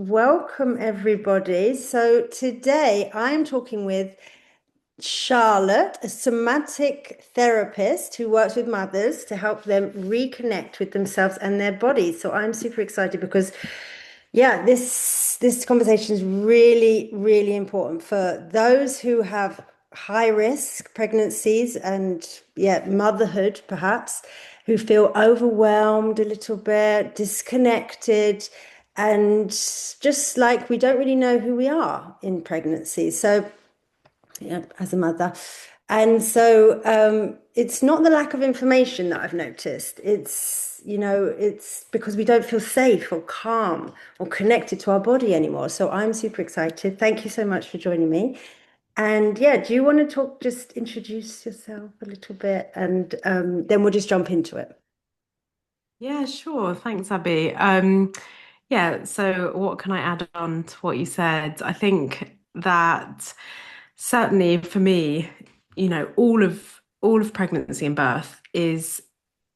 Welcome, everybody. So, today I'm talking with Charlotte, a somatic therapist who works with mothers to help them reconnect with themselves and their bodies. So, I'm super excited because, yeah, this conversation is really, really important for those who have high risk pregnancies and, yeah, motherhood perhaps, who feel overwhelmed a little bit, disconnected, and just like we don't really know who we are in pregnancy. So, yeah, as a mother. And so it's not the lack of information that I've noticed. It's because we don't feel safe or calm or connected to our body anymore. So I'm super excited. Thank you so much for joining me. And yeah, do you want to talk, just introduce yourself a little bit and then we'll just jump into it. Yeah, sure. Thanks, Abby. Yeah, so what can I add on to what you said? I think that certainly for me, all of pregnancy and birth is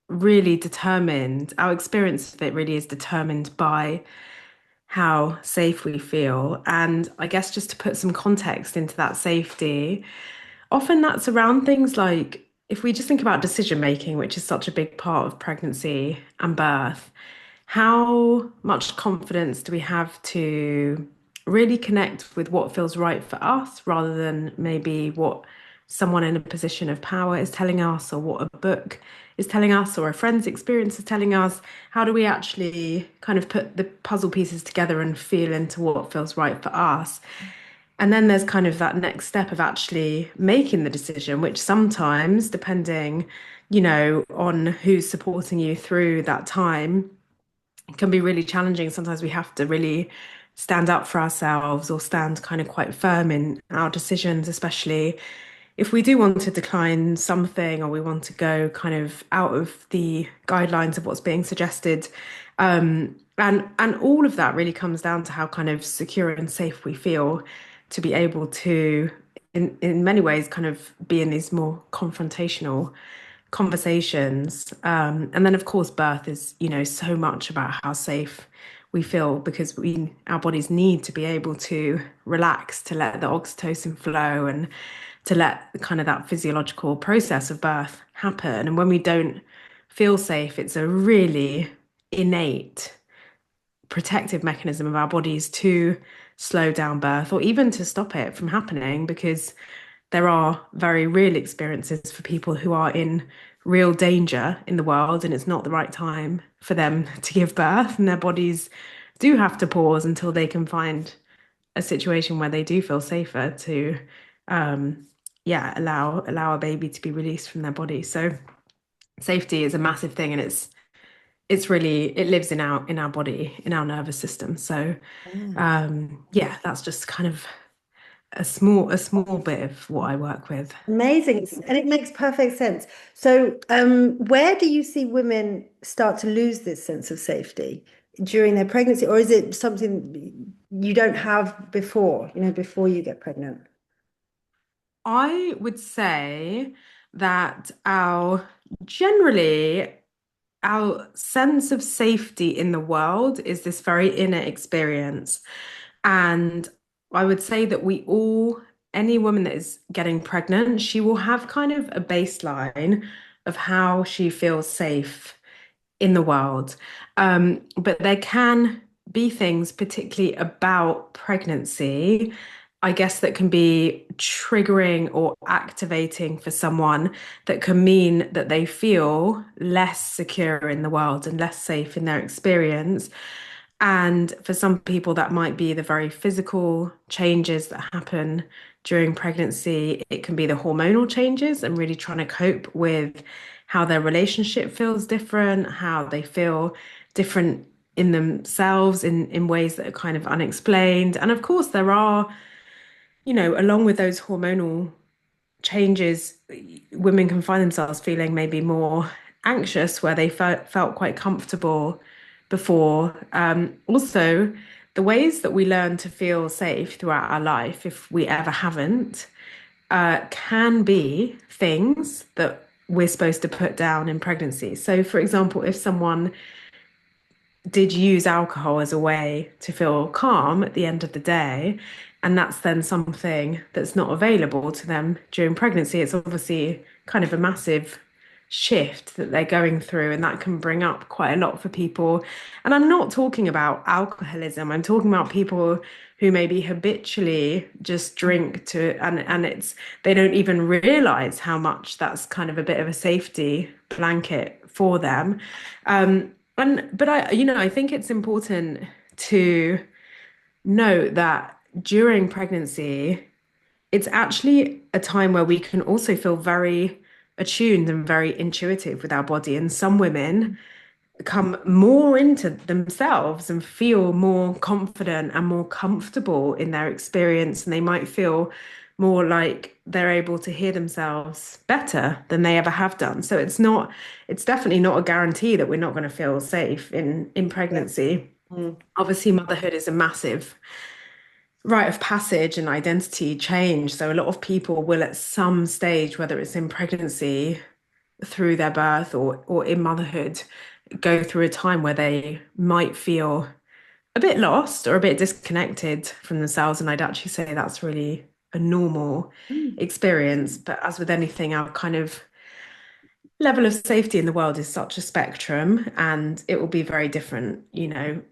really determined. Our experience of it really is determined by how safe we feel. And I guess just to put some context into that safety, often that's around things like if we just think about decision making, which is such a big part of pregnancy and birth, how much confidence do we have to really connect with what feels right for us rather than maybe what someone in a position of power is telling us, or what a book is telling us, or a friend's experience is telling us? How do we actually kind of put the puzzle pieces together and feel into what feels right for us? And then there's kind of that next step of actually making the decision, which sometimes, depending, on who's supporting you through that time, can be really challenging. Sometimes we have to really stand up for ourselves or stand kind of quite firm in our decisions, especially if we do want to decline something or we want to go kind of out of the guidelines of what's being suggested. And all of that really comes down to how kind of secure and safe we feel to be able to, in many ways, kind of be in these more confrontational conversations. And then, of course, birth is, so much about how safe we feel because our bodies need to be able to relax, to let the oxytocin flow and to let kind of that physiological process of birth happen. And when we don't feel safe, it's a really innate protective mechanism of our bodies to slow down birth or even to stop it from happening, because there are very real experiences for people who are in real danger in the world and it's not the right time for them to give birth, and their bodies do have to pause until they can find a situation where they do feel safer to allow a baby to be released from their body. So safety is a massive thing, and it's really, it lives in our body, in our nervous system. So yeah, that's just kind of a small bit of what I work with. Amazing. And it makes perfect sense. So, where do you see women start to lose this sense of safety during their pregnancy, or is it something you don't have before, before you get pregnant? I would say that generally our sense of safety in the world is this very inner experience. And I would say that any woman that is getting pregnant, she will have kind of a baseline of how she feels safe in the world. But there can be things, particularly about pregnancy, I guess, that can be triggering or activating for someone, that can mean that they feel less secure in the world and less safe in their experience. And for some people, that might be the very physical changes that happen during pregnancy. It can be the hormonal changes and really trying to cope with how their relationship feels different, how they feel different in themselves in ways that are kind of unexplained. And of course, there are, along with those hormonal changes, women can find themselves feeling maybe more anxious where they felt quite comfortable before. Also, the ways that we learn to feel safe throughout our life, if we ever haven't, can be things that we're supposed to put down in pregnancy. So, for example, if someone did use alcohol as a way to feel calm at the end of the day. And that's then something that's not available to them during pregnancy. It's obviously kind of a massive shift that they're going through, and that can bring up quite a lot for people. And I'm not talking about alcoholism, I'm talking about people who maybe habitually just drink to, and it's they don't even realize how much that's kind of a bit of a safety blanket for them. But I think it's important to note that during pregnancy, it's actually a time where we can also feel very attuned and very intuitive with our body. And some women come more into themselves and feel more confident and more comfortable in their experience. And they might feel more like they're able to hear themselves better than they ever have done. So it's definitely not a guarantee that we're not going to feel safe in Yeah. pregnancy. Mm. Obviously, motherhood is a massive rite of passage and identity change. So a lot of people will at some stage, whether it's in pregnancy, through their birth or in motherhood, go through a time where they might feel a bit lost or a bit disconnected from themselves. And I'd actually say that's really a normal Mm. experience. But as with anything, our kind of level of safety in the world is such a spectrum, and it will be very different,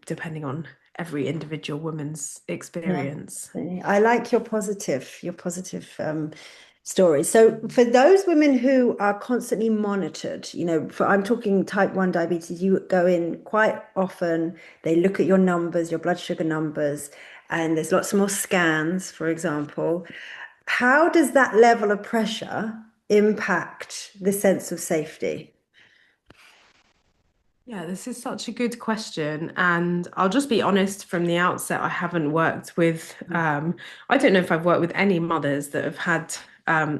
depending on every individual woman's Yeah, experience. absolutely. I like your positive story. So for those women who are constantly monitored, I'm talking type 1 diabetes, you go in quite often, they look at your numbers, your blood sugar numbers, and there's lots more scans, for example. How does that level of pressure impact the sense of safety? Yeah, this is such a good question. And I'll just be honest from the outset, I haven't worked with, I don't know if I've worked with any mothers that have had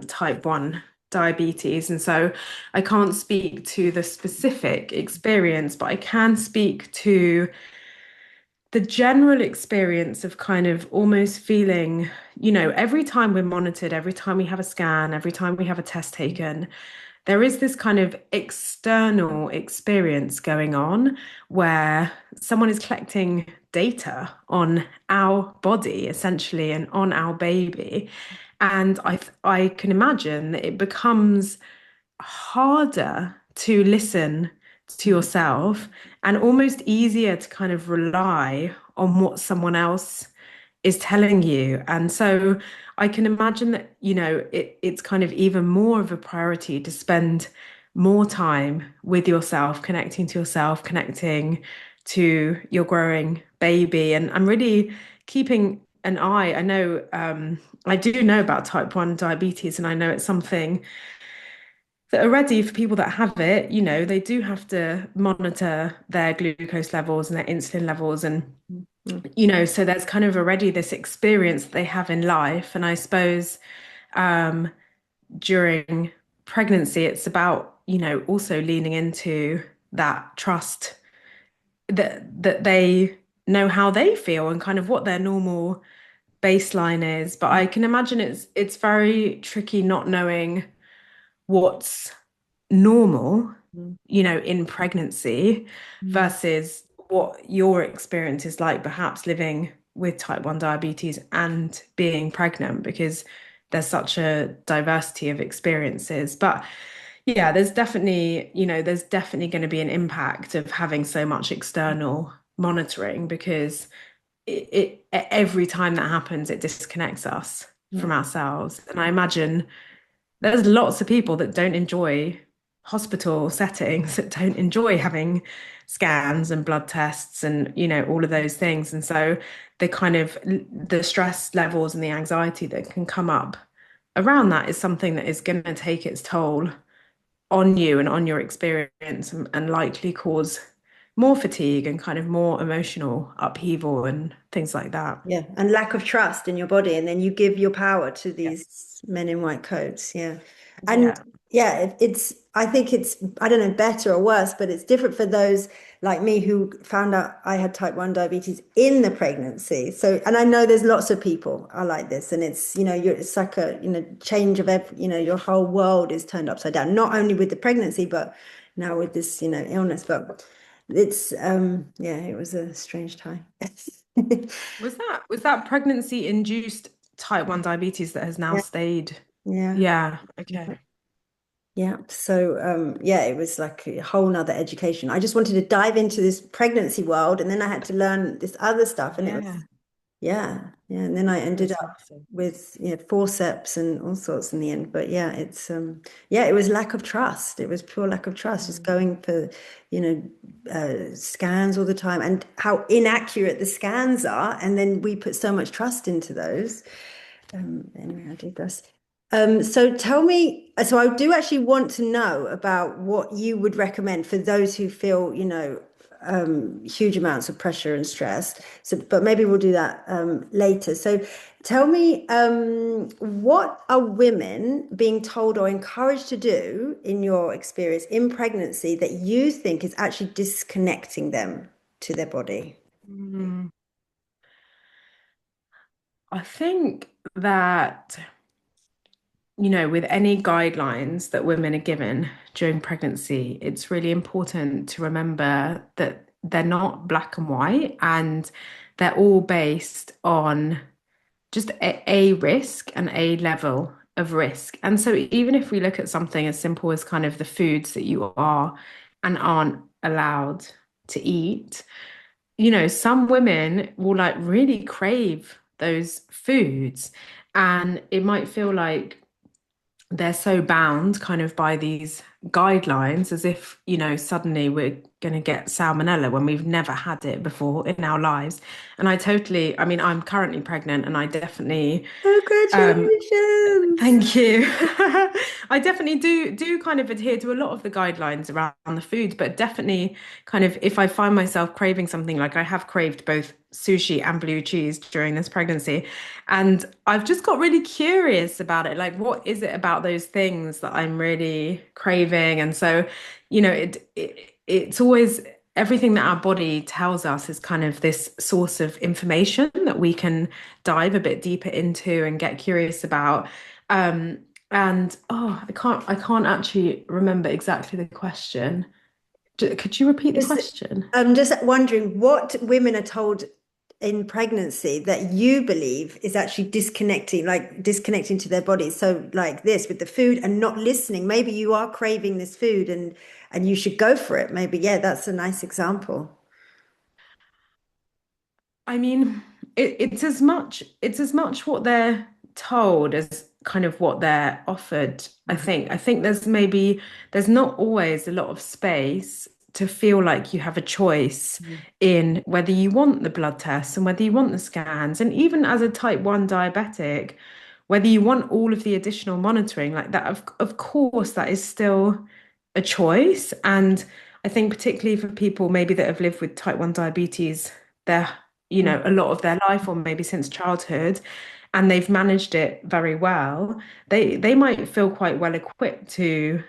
type 1 diabetes. And so I can't speak to the specific experience, but I can speak to the general experience of kind of almost feeling, every time we're monitored, every time we have a scan, every time we have a test taken, there is this kind of external experience going on where someone is collecting data on our body essentially and on our baby. And I can imagine that it becomes harder to listen to yourself and almost easier to kind of rely on what someone else is telling you. And so I can imagine that, it's kind of even more of a priority to spend more time with yourself, connecting to your growing baby. And I'm really keeping an eye. I do know about type 1 diabetes, and I know it's something that already for people that have it, they do have to monitor their glucose levels and their insulin levels. And, Mhm. so there's kind of already this experience that they have in life. And I suppose um, during pregnancy, it's about, also leaning into that trust that they know how they feel and kind of what their normal baseline is. But I can imagine it's very tricky not knowing what's normal, in pregnancy Mhm. versus what your experience is like, perhaps living with type 1 diabetes and being pregnant, because there's such a diversity of experiences. But yeah, there's definitely going to be an impact of having so much external monitoring because every time that happens, it disconnects us Yeah. from ourselves. And I imagine there's lots of people that don't enjoy hospital settings, that don't enjoy having scans and blood tests and, all of those things. And so the stress levels and the anxiety that can come up around that is something that is going to take its toll on you and on your experience and likely cause more fatigue and kind of more emotional upheaval and things like that. Yeah, and lack of trust in your body, and then you give your power to these men in white coats. Yeah, and Yeah. yeah, I think it's, I don't know, better or worse, but it's different for those like me who found out I had type 1 diabetes in the pregnancy. So, and I know there's lots of people are like this, and it's, it's like a, change of every, your whole world is turned upside down, not only with the pregnancy, but now with this, illness. But It's yeah, it was a strange time. Was that pregnancy induced type 1 diabetes that has now Yeah, stayed? yeah. Yeah, okay. Yeah. So yeah, it was like a whole nother education. I just wanted to dive into this pregnancy world and then I had to learn this other stuff and it Yeah, was yeah, yeah. And then I ended it's up massive. with forceps and all sorts in the end. But yeah, it's yeah, it was lack of trust. It was pure lack of trust, just Mm. going for, you know, scans all the time and how inaccurate the scans are. And then we put so much trust into those. Anyway, I digress. So tell me, so I do actually want to know about what you would recommend for those who feel, huge amounts of pressure and stress. So, but maybe we'll do that later. So tell me, what are women being told or encouraged to do in your experience in pregnancy that you think is actually disconnecting them to their body? Mm. I think that, with any guidelines that women are given during pregnancy, it's really important to remember that they're not black and white and they're all based on just a risk and a level of risk. And so even if we look at something as simple as kind of the foods that you are and aren't allowed to eat, some women will like really crave those foods. And it might feel like they're so bound kind of by these guidelines as if, suddenly we're going to get salmonella when we've never had it before in our lives. And I mean, I'm currently pregnant and I definitely um, Congratulations. thank you. I definitely do kind of adhere to a lot of the guidelines around the food, but definitely kind of if I find myself craving something, like I have craved both sushi and blue cheese during this pregnancy, and I've just got really curious about it. Like, what is it about those things that I'm really craving? And so, it's always everything that our body tells us is kind of this source of information that we can dive a bit deeper into and get curious about. Um, and I can't actually remember exactly the question. Could you repeat the Just, question? I'm just wondering what women are told in pregnancy that you believe is actually disconnecting, like disconnecting to their bodies. So like this with the food and not listening. Maybe you are craving this food and you should go for it. Maybe, yeah, that's a nice example. I mean, it's as much what they're told as kind of what they're offered. I Mhm. think. I think there's not always a lot of space to feel like you have a choice in whether you want the blood tests and whether you want the scans. And even as a type 1 diabetic, whether you want all of the additional monitoring like that, of course, that is still a choice. And I think particularly for people maybe that have lived with type 1 diabetes, their a lot of their life or maybe since childhood and they've managed it very well, they might feel quite well equipped to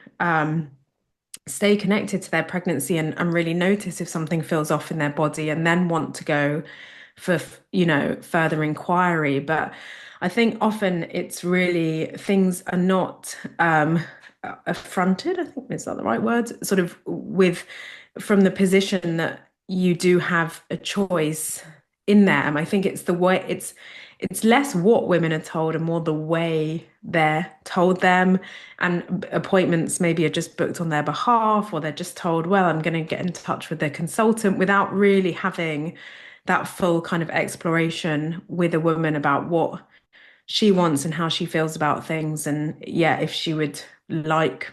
stay connected to their pregnancy and really notice if something feels off in their body and then want to go for, further inquiry. But I think often it's really things are not affronted, I think is that the right word, sort of with from the position that you do have a choice in there. And I think it's the way it's less what women are told and more the way they're told them. And appointments maybe are just booked on their behalf, or they're just told, well, I'm going to get in touch with their consultant without really having that full kind of exploration with a woman about what she wants and how she feels about things. And yeah, if she would like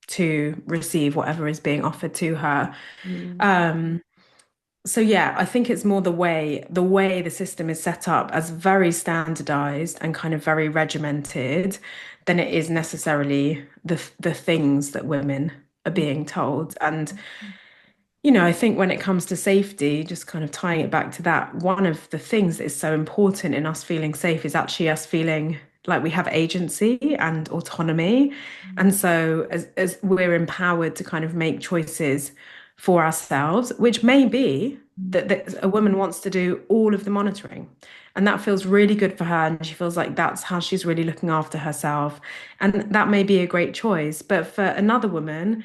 to receive whatever is being offered to her. Mm. Um, so yeah, I think it's more the way the system is set up as very standardized and kind of very regimented than it is necessarily the things that women are being told. And I think when it comes to safety, just kind of tying it back to that, one of the things that is so important in us feeling safe is actually us feeling like we have agency and autonomy. And so as we're empowered to kind of make choices for ourselves, which may be that a woman wants to do all of the monitoring. And that feels really good for her. And she feels like that's how she's really looking after herself. And that may be a great choice. But for another woman,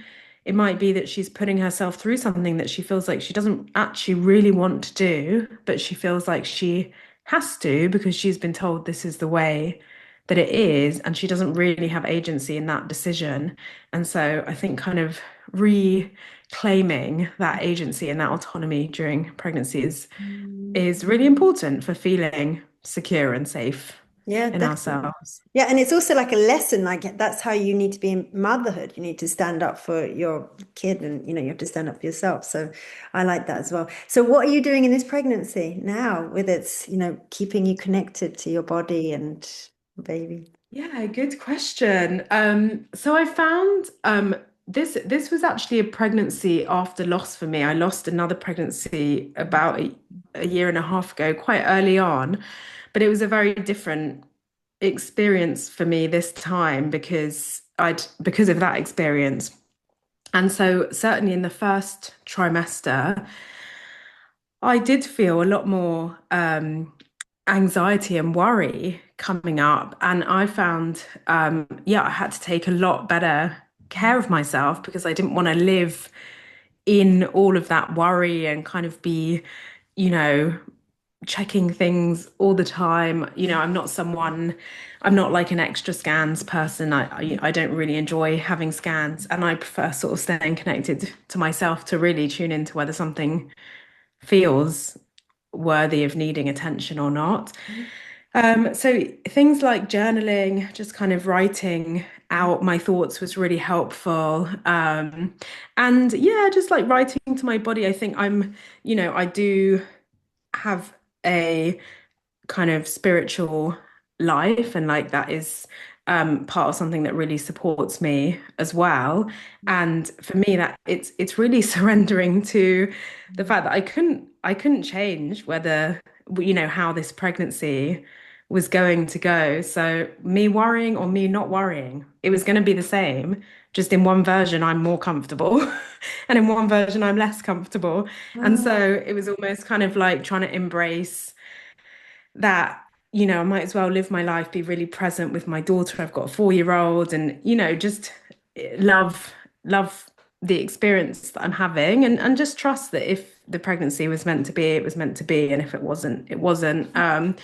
it might be that she's putting herself through something that she feels like she doesn't actually really want to do, but she feels like she has to because she's been told this is the way that it is, and she doesn't really have agency in that decision. And so I think kind of reclaiming that agency and that autonomy during pregnancy Mm. is really important for feeling secure and safe Yeah, in definitely. ourselves. Yeah, and it's also like a lesson. Like that's how you need to be in motherhood. You need to stand up for your kid, and you have to stand up for yourself. So I like that as well. So what are you doing in this pregnancy now with its, keeping you connected to your body and baby? Yeah, good question. So I found this was actually a pregnancy after loss for me. I lost another pregnancy about a year and a half ago, quite early on, but it was a very different experience for me this time because of that experience. And so certainly in the first trimester, I did feel a lot more anxiety and worry coming up. And I found, yeah, I had to take a lot better care of myself because I didn't want to live in all of that worry and kind of be, you know, checking things all the time. I'm not like an extra scans person. I don't really enjoy having scans, and I prefer sort of staying connected to myself to really tune into whether something feels worthy of needing attention or not. So things like journaling, just kind of writing out my thoughts was really helpful. And yeah, just like writing to my body. I think I do have a kind of spiritual life, and like that is part of something that really supports me as well. And for me, that it's really surrendering to the fact that I couldn't change whether how this pregnancy was going to go. So me worrying or me not worrying, it was going to be the same. Just in one version, I'm more comfortable, and in one version, I'm less comfortable. And Ah, so it was almost kind of like trying to embrace that, I might as well live my life, be really present with my daughter. I've got a 4-year old, and, just love the experience that I'm having, and just trust that if the pregnancy was meant to be, it was meant to be. And if it wasn't, it wasn't. that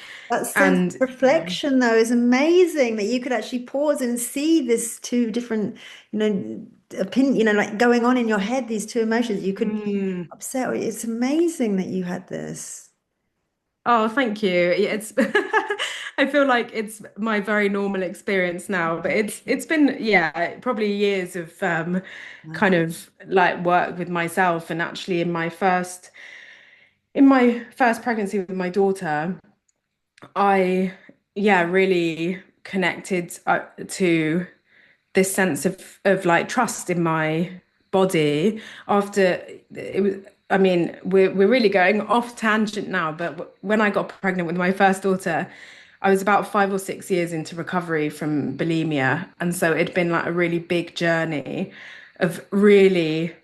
And self-reflection though is amazing that you could actually pause and see this two different, opinion, like going on in your head, these two emotions. You could be mm, upset. It's amazing that you had this. oh, thank you. Yeah, it's I feel like it's my very normal experience now, but it's been, yeah, probably years of kind of like work with myself. And actually in my first pregnancy with my daughter, I yeah, really connected to this sense of like trust in my body after it was. I mean, we're really going off tangent now, but when I got pregnant with my first daughter, I was about 5 or 6 years into recovery from bulimia, and so it'd been like a really big journey of really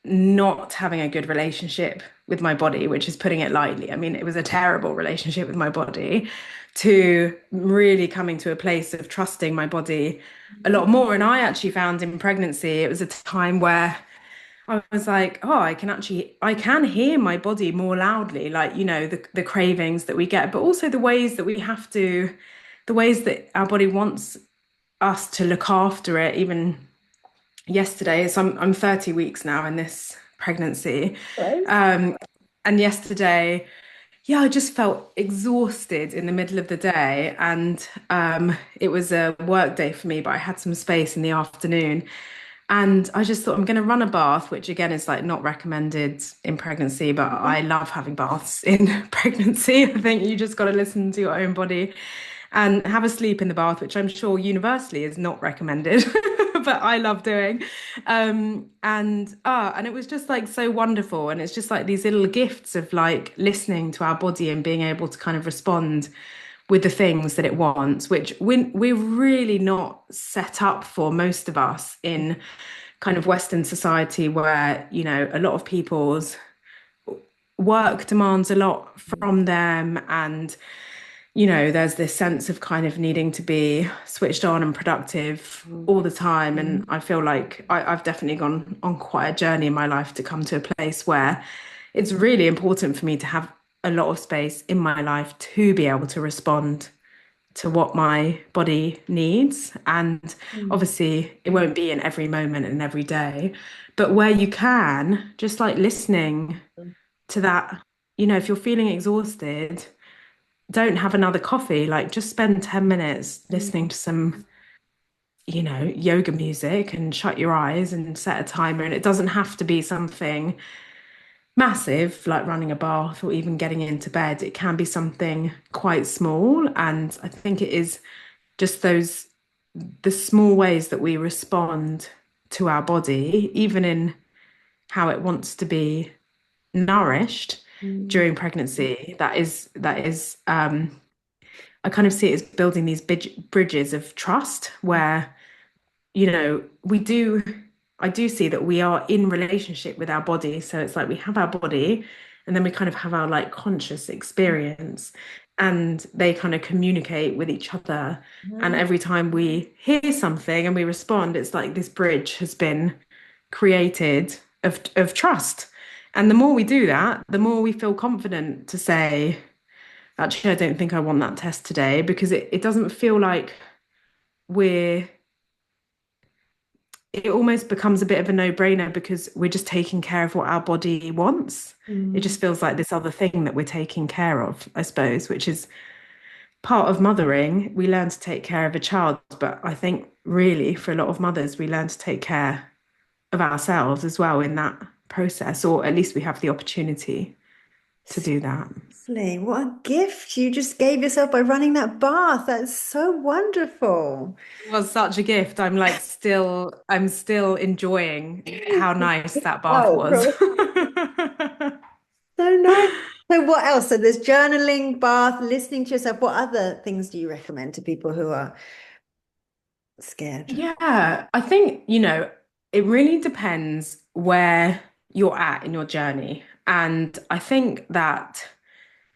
not having a good relationship with my body, which is putting it lightly. I mean, it was a terrible relationship with my body, to really coming to a place of trusting my body a lot more. And I actually found in pregnancy, it was a time where I was like, oh, I can hear my body more loudly, like, the cravings that we get, but also the ways that our body wants us to look after it, even yesterday. So I'm 30 weeks now in this pregnancy. Right. And yesterday, yeah, I just felt exhausted in the middle of the day. And it was a work day for me, but I had some space in the afternoon. And I just thought I'm going to run a bath, which again is like not recommended in pregnancy, but I love having baths in pregnancy. I think you just got to listen to your own body and have a sleep in the bath, which I'm sure universally is not recommended, but I love doing. And it was just like so wonderful. And it's just like these little gifts of like listening to our body and being able to kind of respond with the things that it wants, which we're really not set up for, most of us, in kind of Western society where, a lot of people's work demands a lot from them, and there's this sense of kind of needing to be switched on and productive Mm. all the time. And I feel like I've definitely gone on quite a journey in my life to come to a place where it's really important for me to have a lot of space in my life to be able to respond to what my body needs. And Mm. obviously, it won't be in every moment and every day, but where you can, just like listening to that, if you're feeling exhausted, don't have another coffee. Like, just spend 10 minutes listening to some, yoga music and shut your eyes and set a timer. And it doesn't have to be something massive, like running a bath or even getting into bed. It can be something quite small. And I think it is just the small ways that we respond to our body, even in how it wants to be nourished Mm. during pregnancy. That is, I kind of see it as building these bridges of trust where, we do, I do see that we are in relationship with our body. So it's like we have our body and then we kind of have our like conscious experience and they kind of communicate with each other. And Mm. every time we hear something and we respond, it's like this bridge has been created of trust. And the more we do that, the more we feel confident to say, actually, I don't think I want that test today because it doesn't feel like we're it almost becomes a bit of a no-brainer because we're just taking care of what our body wants. It Mm. just feels like this other thing that we're taking care of, I suppose, which is part of mothering. We learn to take care of a child, but I think really for a lot of mothers, we learn to take care of ourselves as well in that process, or at least we have the opportunity to do that. Seriously, what a gift you just gave yourself by running that bath. That's so wonderful. It was such a gift. I'm still enjoying how nice that bath was. Oh, so nice. So what else? So there's journaling, bath, listening to yourself. What other things do you recommend to people who are scared? Yeah, I think, it really depends where you're at in your journey. And I think that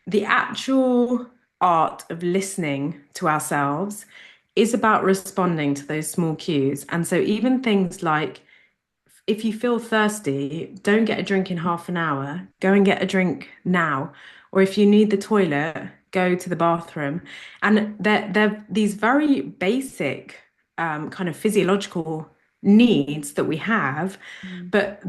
the actual art of listening to ourselves is about responding to those small cues. And so even things like if you feel thirsty, don't get a drink in half an hour. Go and get a drink now. Or if you need the toilet, go to the bathroom. And they're these very basic kind of physiological needs that we have, Mm. but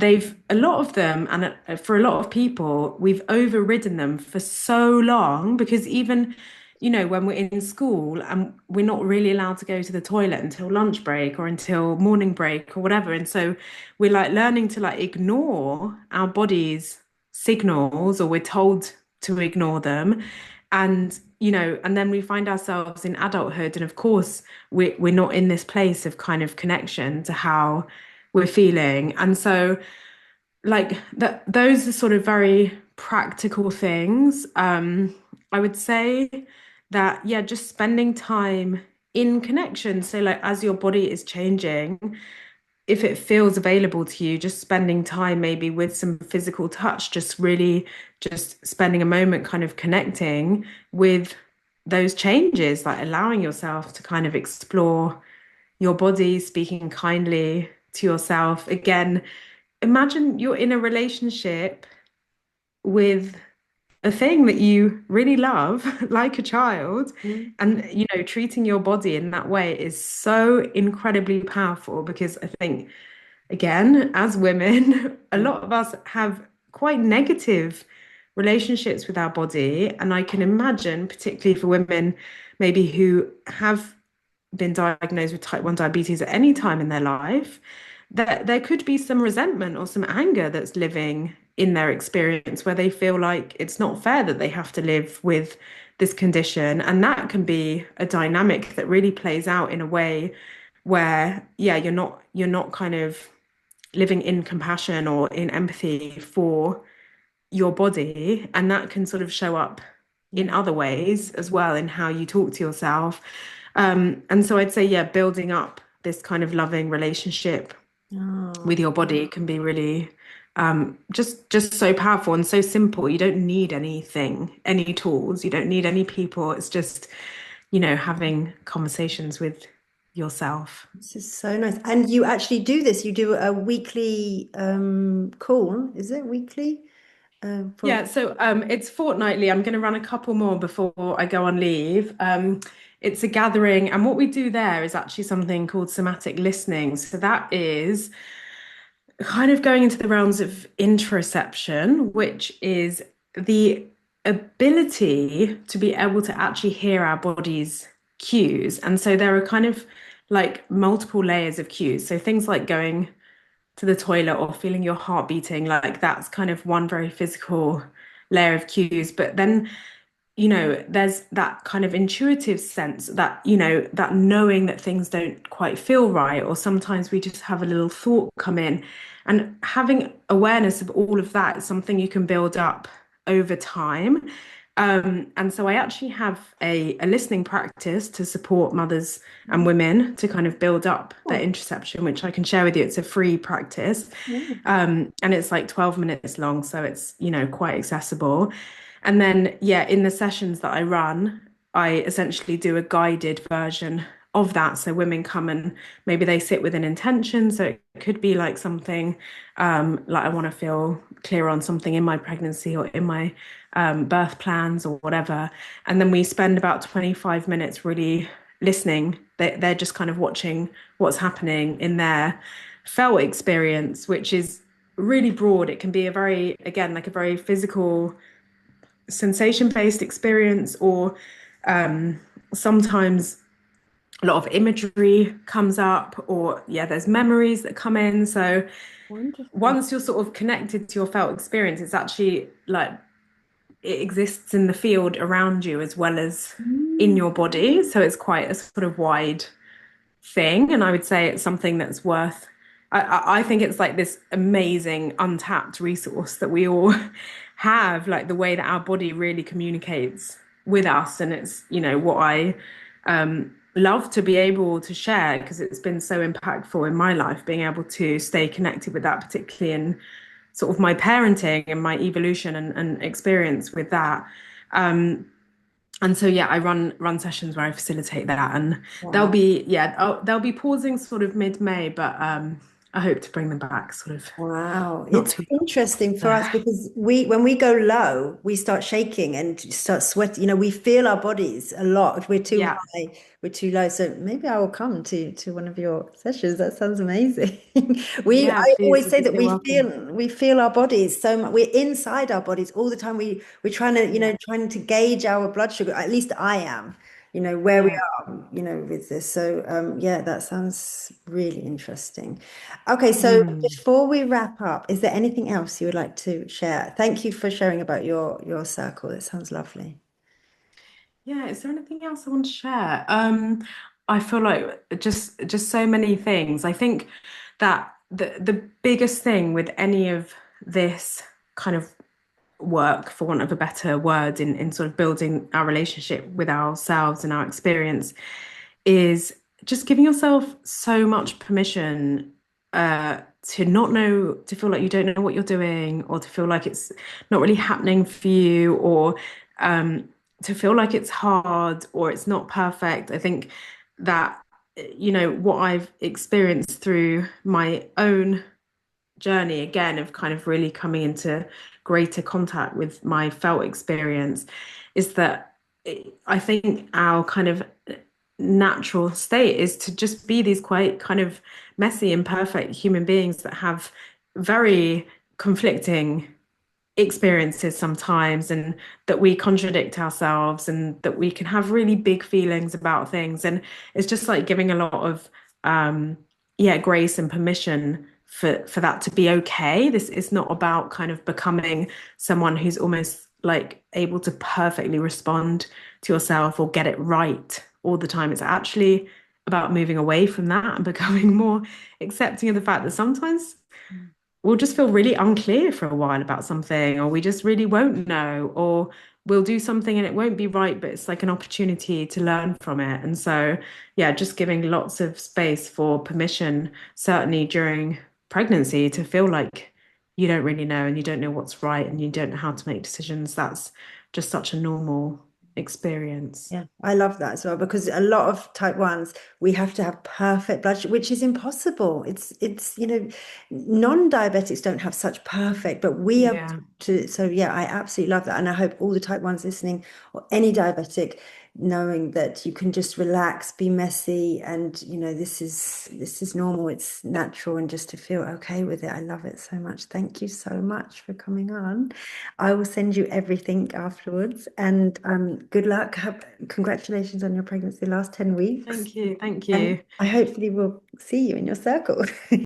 a lot of them, and for a lot of people, we've overridden them for so long because even when we're in school and we're not really allowed to go to the toilet until lunch break or until morning break or whatever. And so we're like learning to like ignore our body's signals, or we're told to ignore them. And, and then we find ourselves in adulthood. And of course, we're not in this place of kind of connection to how we're feeling. And so like that those are sort of very practical things. I would say that yeah, just spending time in connection. So like as your body is changing, if it feels available to you, just spending time maybe with some physical touch, just really just spending a moment kind of connecting with those changes, like allowing yourself to kind of explore your body, speaking kindly to yourself. Again, imagine you're in a relationship with a thing that you really love, like a child, Mm. and treating your body in that way is so incredibly powerful because I think, again, as women, a Mm. lot of us have quite negative relationships with our body. And I can imagine, particularly for women, maybe who have been diagnosed with type 1 diabetes at any time in their life, that there could be some resentment or some anger that's living in their experience where they feel like it's not fair that they have to live with this condition. And that can be a dynamic that really plays out in a way where, yeah, you're not kind of living in compassion or in empathy for your body, and that can sort of show up in Yeah. other ways as well in how you talk to yourself. And so I'd say, yeah, building up this kind of loving relationship Oh. with your body can be really, just so powerful and so simple. You don't need anything, any tools. You don't need any people. It's just, having conversations with yourself. This is so nice. And you actually do this. You do a weekly call, is it weekly? For Yeah, so it's fortnightly. I'm going to run a couple more before I go on leave. It's a gathering, and what we do there is actually something called somatic listening. So that is kind of going into the realms of interoception, which is the ability to be able to actually hear our body's cues. And so there are kind of like multiple layers of cues. So things like going to the toilet or feeling your heart beating, like that's kind of one very physical layer of cues. But then there's that kind of intuitive sense that, that knowing that things don't quite feel right, or sometimes we just have a little thought come in. And having awareness of all of that is something you can build up over time. And so I actually have a listening practice to support mothers and women to kind of build up their oh, interoception, which I can share with you. It's a free practice. yeah. And it's like 12 minutes long, so it's, quite accessible. And then, yeah, in the sessions that I run, I essentially do a guided version of that. So women come and maybe they sit with an intention. So it could be like something like I want to feel clear on something in my pregnancy or in my birth plans or whatever. And then we spend about 25 minutes really listening. They're just kind of watching what's happening in their felt experience, which is really broad. It can be a very, again, like a very physical sensation-based experience, or sometimes a lot of imagery comes up, or yeah, there's memories that come in. So Wonderful. once you're sort of connected to your felt experience, it's actually like it exists in the field around you as well as in Mm. your body. So it's quite a sort of wide thing. And I would say it's something that's worth, I think it's like this amazing untapped resource that we all have, like the way that our body really communicates with us. And it's, what I love to be able to share because it's been so impactful in my life, being able to stay connected with that, particularly in sort of my parenting and my evolution and experience with that. And so yeah, I run sessions where I facilitate that, and Wow. they'll be pausing sort of mid-May, but I hope to bring them back sort of Wow, not it's too interesting for us there. because when we go low, we start shaking and start sweating. We feel our bodies a lot. If we're too Yeah, high, we're too low. So maybe I will come to one of your sessions. That sounds amazing. yeah, I please, always you'll say be that so welcome. we feel our bodies so much. We're inside our bodies all the time. We're trying to, Yeah, trying to gauge our blood sugar. At least I am. Where we yeah. are, with this. So yeah, that sounds really interesting. Okay, so Mm. before we wrap up, is there anything else you would like to share? Thank you for sharing about your circle. That sounds lovely. Yeah, is there anything else I want to share? I feel like just so many things. I think that the biggest thing with any of this kind of work, for want of a better word, in sort of building our relationship with ourselves and our experience, is just giving yourself so much permission to not know, to feel like you don't know what you're doing, or to feel like it's not really happening for you, or to feel like it's hard or it's not perfect. I think that, what I've experienced through my own journey again of kind of really coming into greater contact with my felt experience is that I think our kind of natural state is to just be these quite kind of messy, imperfect human beings that have very conflicting experiences sometimes, and that we contradict ourselves, and that we can have really big feelings about things. And it's just like giving a lot of grace and permission for that to be okay. This is not about kind of becoming someone who's almost like able to perfectly respond to yourself or get it right all the time. It's actually about moving away from that and becoming more accepting of the fact that sometimes we'll just feel really unclear for a while about something, or we just really won't know, or we'll do something and it won't be right, but it's like an opportunity to learn from it. And so, yeah, just giving lots of space for permission, certainly during pregnancy, to feel like you don't really know and you don't know what's right and you don't know how to make decisions. That's just such a normal experience. Yeah, I love that as well because a lot of type ones we have to have perfect blood sugar, which is impossible. It's non-diabetics don't have such perfect, but we are Yeah. to so yeah, I absolutely love that. And I hope all the type ones listening or any diabetic knowing that you can just relax, be messy, and this is normal, it's natural, and just to feel okay with it. I love it so much. Thank you so much for coming on. I will send you everything afterwards. And good luck. Congratulations on your pregnancy, the last 10 weeks. Thank you. Thank And you. I hopefully will see you in your circle.